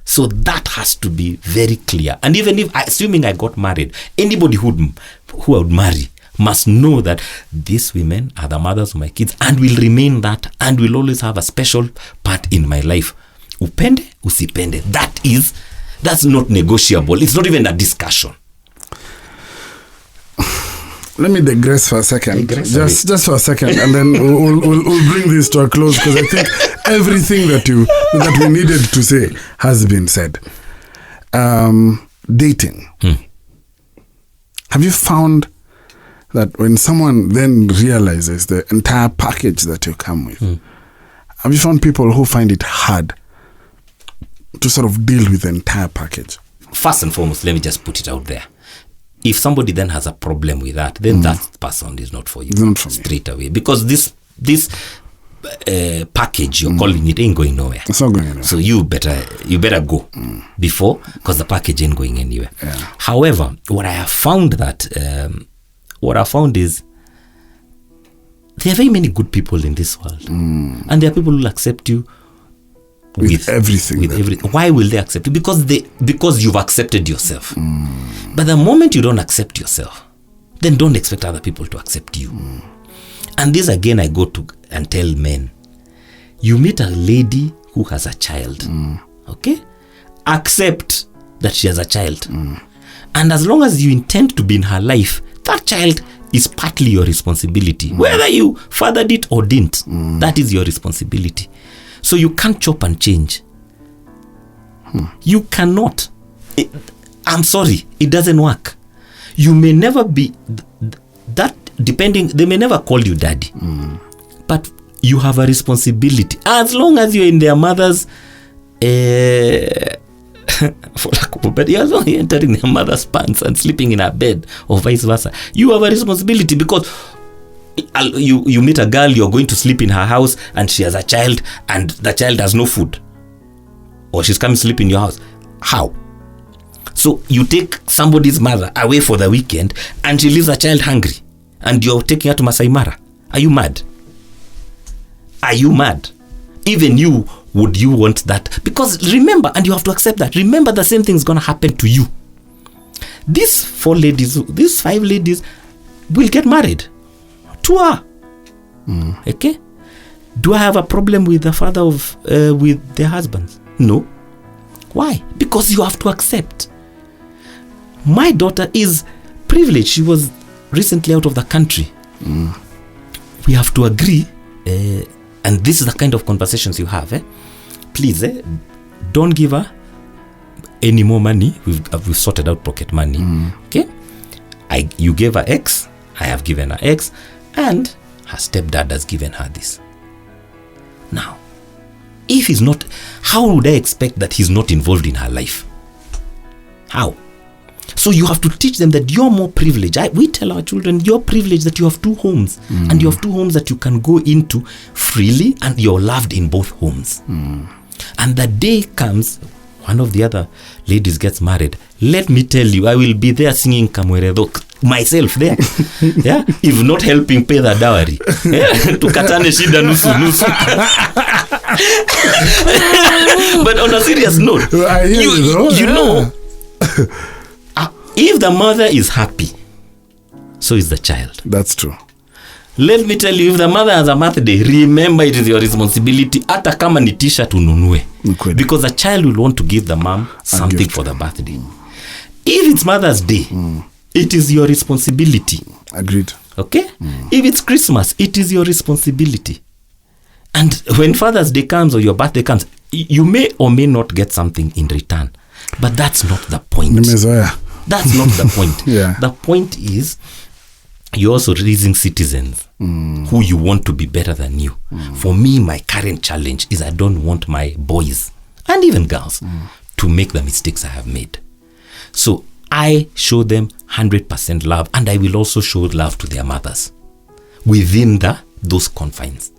So that has to be very clear. And even if, assuming I got married, anybody who I would marry must know that these women are the mothers of my kids and will remain that and will always have a special part in my life. Upende, usipende. That's not negotiable. It's not even a discussion. Let me digress for a second. Just for a second, and then we'll bring this to a close, because I think everything that we needed to say has been said. Dating. Have you found that when someone then realizes the entire package that you come with, have you found people who find it hard to sort of deal with the entire package? First and foremost, let me just put it out there. If somebody then has a problem with that, then that person is not for you. Not for me. Straight away. Because this package you're calling it ain't going nowhere. It's not going anywhere. So you better go before, because the package ain't going anywhere. Yeah. However, what I have found is there are very many good people in this world, and there are people who will accept you with everything. Why will they accept you? Because you've accepted yourself. But the moment you don't accept yourself, then don't expect other people to accept you. And this again, I go to and tell men, you meet a lady who has a child, okay? Accept that she has a child. And as long as you intend to be in her life, that child is partly your responsibility. Whether you fathered it or didn't, that is your responsibility. So you can't chop and change. You cannot. I'm sorry, it doesn't work. You may never be that, depending, they may never call you daddy. But you have a responsibility. As long as you're in their mother's but as long as you're entering their mother's pants and sleeping in her bed or vice versa, you have a responsibility, because you meet a girl, you're going to sleep in her house and she has a child and the child has no food, or she's coming to sleep in your house. How? So you take somebody's mother away for the weekend and she leaves a child hungry and you're taking her to Masai Mara. Are you mad? Are you mad? Even you, would you want that? Because remember, and you have to accept that, remember the same thing is going to happen to you. These 5 ladies will get married. 2 are. Okay? Do I have a problem with the father of with their husbands? No. Why? Because you have to accept. My daughter is privileged. She was recently out of the country. We have to agree, and this is the kind of conversations you have. Please, don't give her any more money. We've sorted out pocket money. Okay? You gave her X. I have given her X. And her stepdad has given her this. Now, if he's not, how would I expect that he's not involved in her life? How? So you have to teach them that you're more privileged. We tell our children, you're privileged that you have 2 homes. And you have 2 homes that you can go into freely, and you're loved in both homes. And the day comes, one of the other ladies gets married. Let me tell you, I will be there singing Kamweredo myself there. Yeah, if not helping pay the dowry. Tukatane shida nusu nusu. But on a serious note, you know, if the mother is happy, so is the child. That's true. Let me tell you, if the mother has a birthday, remember it is your responsibility. Hata kama ni t-shirt ununue. Because the child will want to give the mom something for the birthday. If it's Mother's Day, it is your responsibility. Agreed. Okay? If it's Christmas, it is your responsibility. And when Father's Day comes or your birthday comes, you may or may not get something in return. But that's not the point. That's not the point. Yeah. The point is, you're also raising citizens who you want to be better than you. For me, my current challenge is I don't want my boys and even girls to make the mistakes I have made. So I show them 100% love, and I will also show love to their mothers within those confines.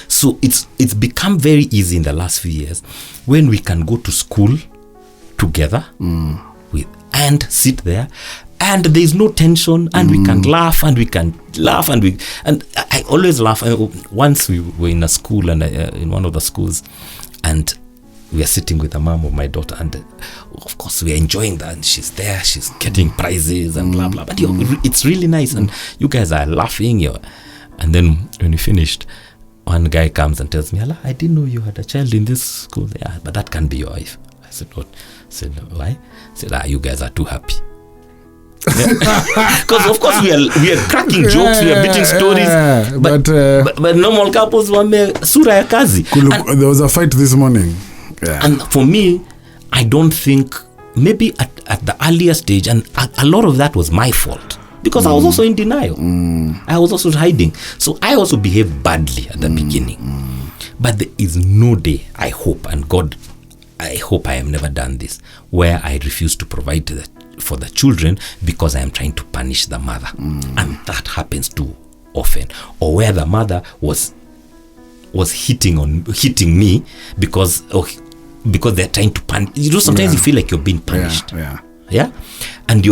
So it's become very easy in the last few years when we can go to school together and sit there, and there's no tension, and we can laugh, and I always laugh. Once we were in a school, and in one of the schools, and we are sitting with the mom of my daughter, and of course we are enjoying that, and she's there, she's getting prizes and blah blah, but it's really nice, and you guys are laughing, and then when we finished, one guy comes and tells me, Allah, I didn't know you had a child in this school. Yeah, but that can't be your wife. I said, what? I said, why? I said, you guys are too happy. Because of course we are cracking jokes, we are beating stories, but normal couples wame sura ya kazi. There was a fight this morning. Yeah. And for me, I don't think, maybe at the earlier stage, and a lot of that was my fault, because I was also in denial. I was also hiding. So I also behaved badly at the beginning. But there is no day, I hope, and God, I hope I have never done this, where I refuse to provide for the children because I am trying to punish the mother. And that happens too often. Or where the mother was hitting me because they're trying to punish. Sometimes you feel like you're being punished. Yeah. And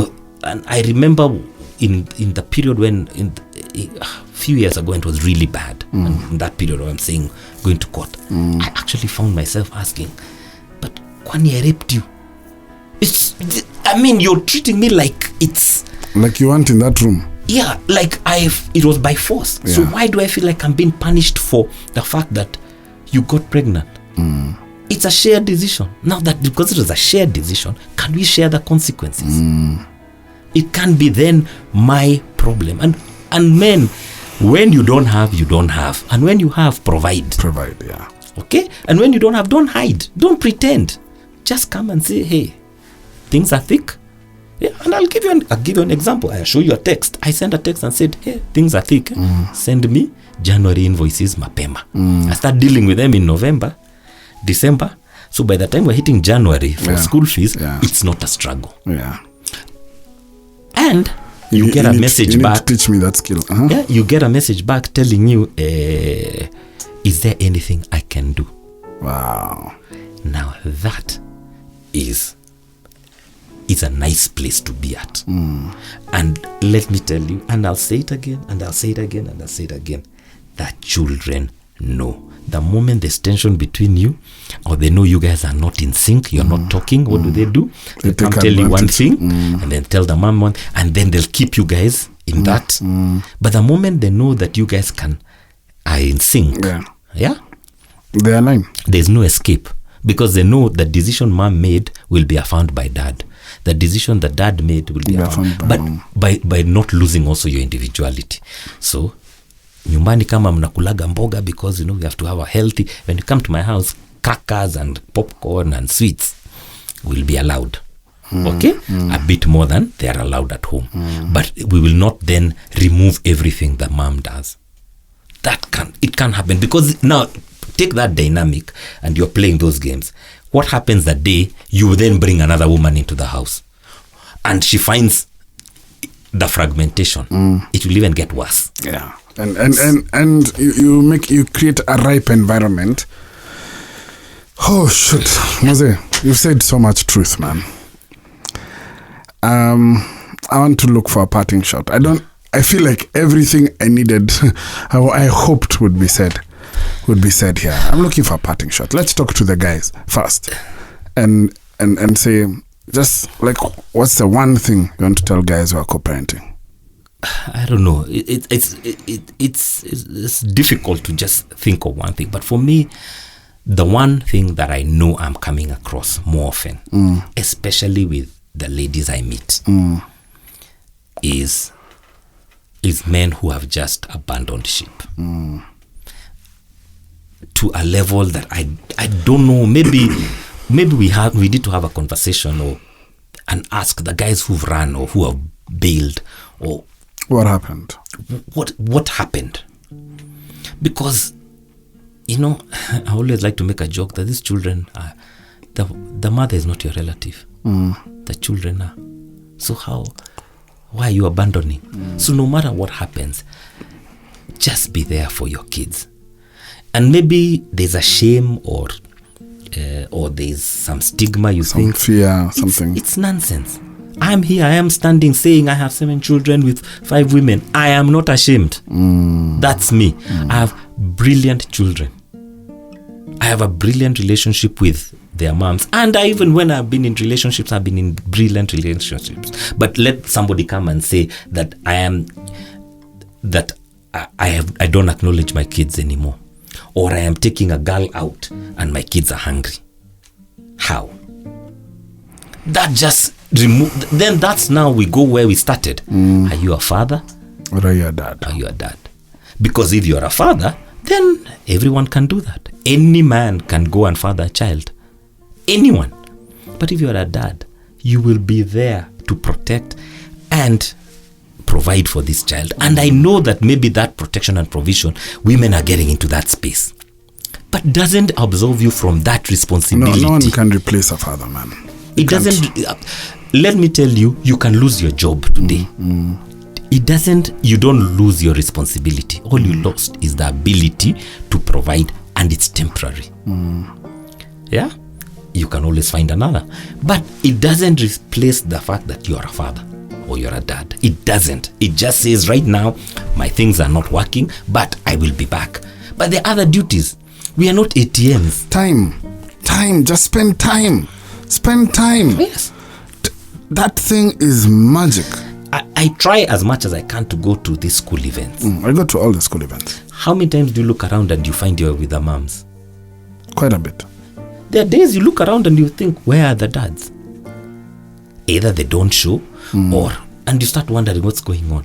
I remember in the period when a few years ago it was really bad, and in that period where I'm saying going to court, I actually found myself asking, but Kwani, I raped you. You're treating me like it's like you weren't in that room. Yeah, like it was by force. Yeah. So why do I feel like I'm being punished for the fact that you got pregnant? It's a shared decision. Now that because it was a shared decision, can we share the consequences? It can be then my problem. And men, when you don't have, you don't have. And when you have, provide. Provide, yeah. Okay? And when you don't have, don't hide. Don't pretend. Just come and say, hey, things are thick. Yeah, and I'll give you an example. I'll show you a text. I sent a text and said, hey, things are thick. Send me January invoices mapema. I start dealing with them in November, December. So by the time we're hitting January for school fees, it's not a struggle. Yeah. And you get a message back. You need to teach me that skill. Yeah, you get a message back telling you, is there anything I can do? Wow. Now that is a nice place to be at. And let me tell you, and I'll say it again, and I'll say it again, and I'll say it again, that children know. The moment there's tension between you, or they know you guys are not in sync, you're not talking, what do? They come tell you one thing, and then tell the mom one, and then they'll keep you guys in that. But the moment they know that you guys are in sync, they align. There's no escape, because they know the decision mom made will be affirmed by dad. The decision that dad made will be affirmed by not losing also your individuality. So nyumbani kama mnakulaga mboga, because we have to have a healthy, when you come to my house, crackers and popcorn and sweets will be allowed. Okay? A bit more than they are allowed at home. But we will not then remove everything that mom does. It can't happen, because now take that dynamic and you're playing those games. What happens that day you then bring another woman into the house and she finds the fragmentation? It will even get worse. Yeah. And you create a ripe environment. Oh shit, Mose, you've said so much truth, man. I want to look for a parting shot. I feel like everything I needed, I hoped would be said here. I'm looking for a parting shot. Let's talk to the guys first, and say, just like, what's the one thing you want to tell guys who are co-parenting? I don't know. It's difficult to just think of one thing. But for me, the one thing that I know I'm coming across more often, especially with the ladies I meet, is men who have just abandoned ship to a level that I don't know. Maybe we need to have a conversation and ask the guys who've run or who have bailed, or what happened? What happened? Because I always like to make a joke that these children are, the mother is not your relative. The children are. So why are you abandoning? So no matter what happens, just be there for your kids. And maybe there's a shame or there's some stigma, some fear, something. It's nonsense. I'm here, I am standing saying I have 7 children with 5 women. I am not ashamed. That's me. I have brilliant children. I have a brilliant relationship with their moms. And even when I've been in relationships, I've been in brilliant relationships. But let somebody come and say that I don't acknowledge my kids anymore, or I am taking a girl out and my kids are hungry. How? That just then that's now we go where we started. Are you a father? Or are you a dad? Are you a dad? Because if you're a father, then everyone can do that. Any man can go and father a child. Anyone. But if you're a dad, you will be there to protect and provide for this child. And I know that maybe that protection and provision, women are getting into that space. But doesn't absolve you from that responsibility. No one can replace a father, man. It doesn't. Let me tell you, you can lose your job today. It doesn't. You don't lose your responsibility. All you lost is the ability to provide, and it's temporary. Yeah, you can always find another, but it doesn't replace the fact that you are a father or you're a dad. It doesn't. It just says right now my things are not working, but I will be back. But the other duties, we are not ATMs. Time. Just spend time. Spend time. Yes. That thing is magic. I try as much as I can to go to these school events. I go to all the school events. How many times do you look around and you find you're with the moms? Quite a bit. There are days you look around and you think, where are the dads? Either they don't show and you start wondering what's going on.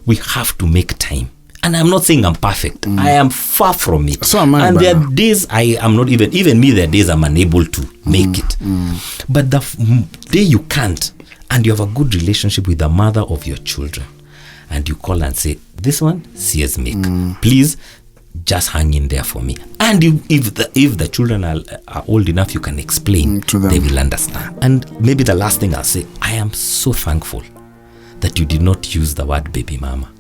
We have to make time. And I'm not saying I'm perfect. I am far from it. So am I, and there are days I am not even me, there are days I'm unable to make it. But the day you can't, and you have a good relationship with the mother of your children, and you call and say, this one, CS make. Please just hang in there for me. And if the children are old enough, you can explain to them. They will understand. And maybe the last thing I'll say, I am so thankful that you did not use the word baby mama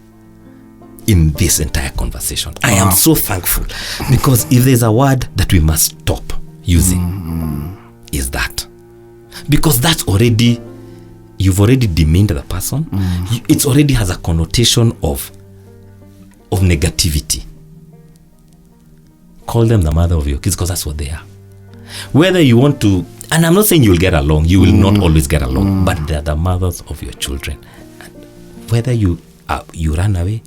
in this entire conversation. I am so thankful, because if there's a word that we must stop using, is that. Because that's already, you've already demeaned the person. It already has a connotation of negativity. Call them the mother of your kids, because that's what they are. Whether you want to, and I'm not saying you'll get along, you will not always get along, but they're the mothers of your children. And whether you run away,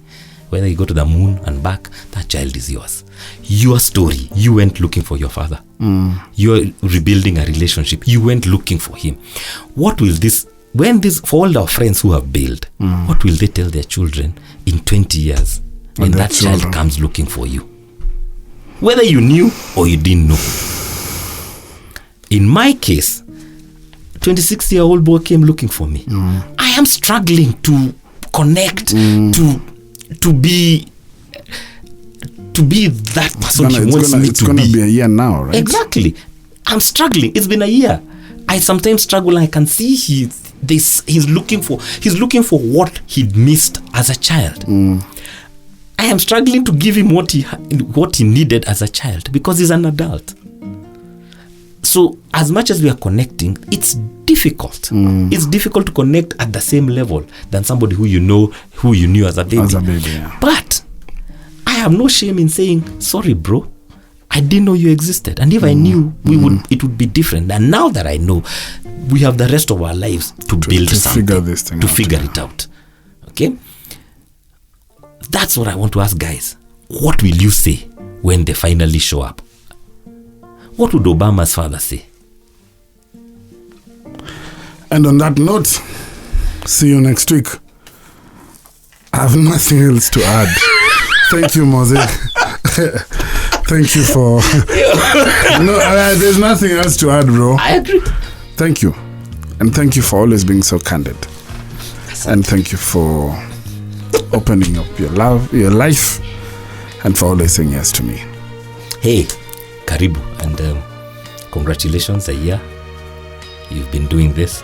whether you go to the moon and back, that child is yours. Your story. You went looking for your father. You're rebuilding a relationship. You went looking for him. What will this, for all our friends who have bailed, what will they tell their children in 20 years when that child comes looking for you? Whether you knew or you didn't know. In my case, 26-year-old boy came looking for me. I am struggling to connect, to be that person he wants me to be. It's gonna be a year now, right? Exactly. I'm struggling. It's been a year. I sometimes struggle, and I can see he's looking for what he'd missed as a child. I am struggling to give him what he needed as a child, because he's an adult. So as much as we are connecting, it's difficult. It's difficult to connect at the same level than somebody who you knew as a baby. Yeah. But I have no shame in saying, sorry, bro, I didn't know you existed. And if I knew, it would be different. And now that I know, we have the rest of our lives to build something, figure this thing out. Figure it out. Okay? That's what I want to ask guys. What will you say when they finally show up? What would Obama's father say? And on that note, see you next week. I have nothing else to add. Thank you, Moses. Thank you for... there's nothing else to add, bro. I agree. Thank you. And thank you for always being so candid. And thank you for opening up your life, and for always saying yes to me. Hey, karibu, and congratulations, a year. You've been doing this.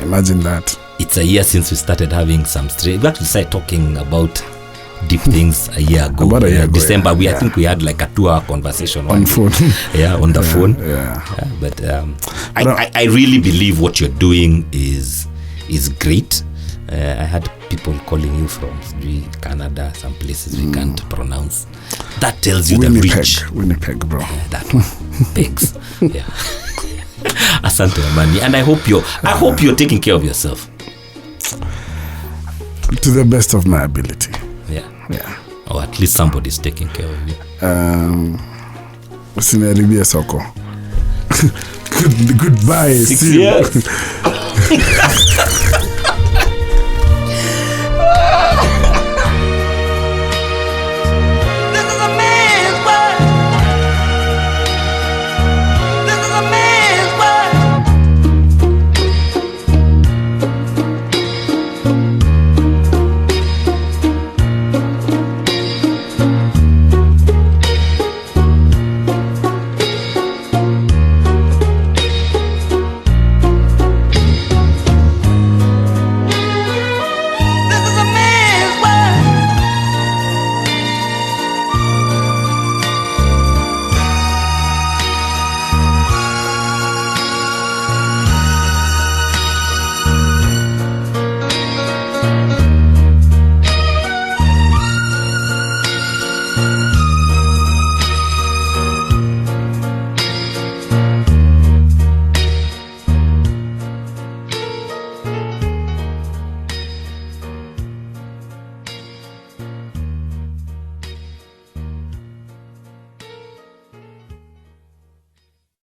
Imagine that. It's a year since we started having some straight. We actually started talking about deep things a year ago. About a year ago, December. yeah. I think we had like a 2-hour conversation on phone. On the phone. Yeah. But I really believe what you're doing is great. I had people calling you from Canada, some places we can't pronounce. That tells you Winnipeg, the reach. Winnipeg, bro. That one. Pigs. Yeah. Asante Amani, and I hope you're taking care of yourself. To the best of my ability. Yeah. Yeah. Or at least somebody's taking care of you. Usiniharibie soko. Goodbye. 6 See you. years.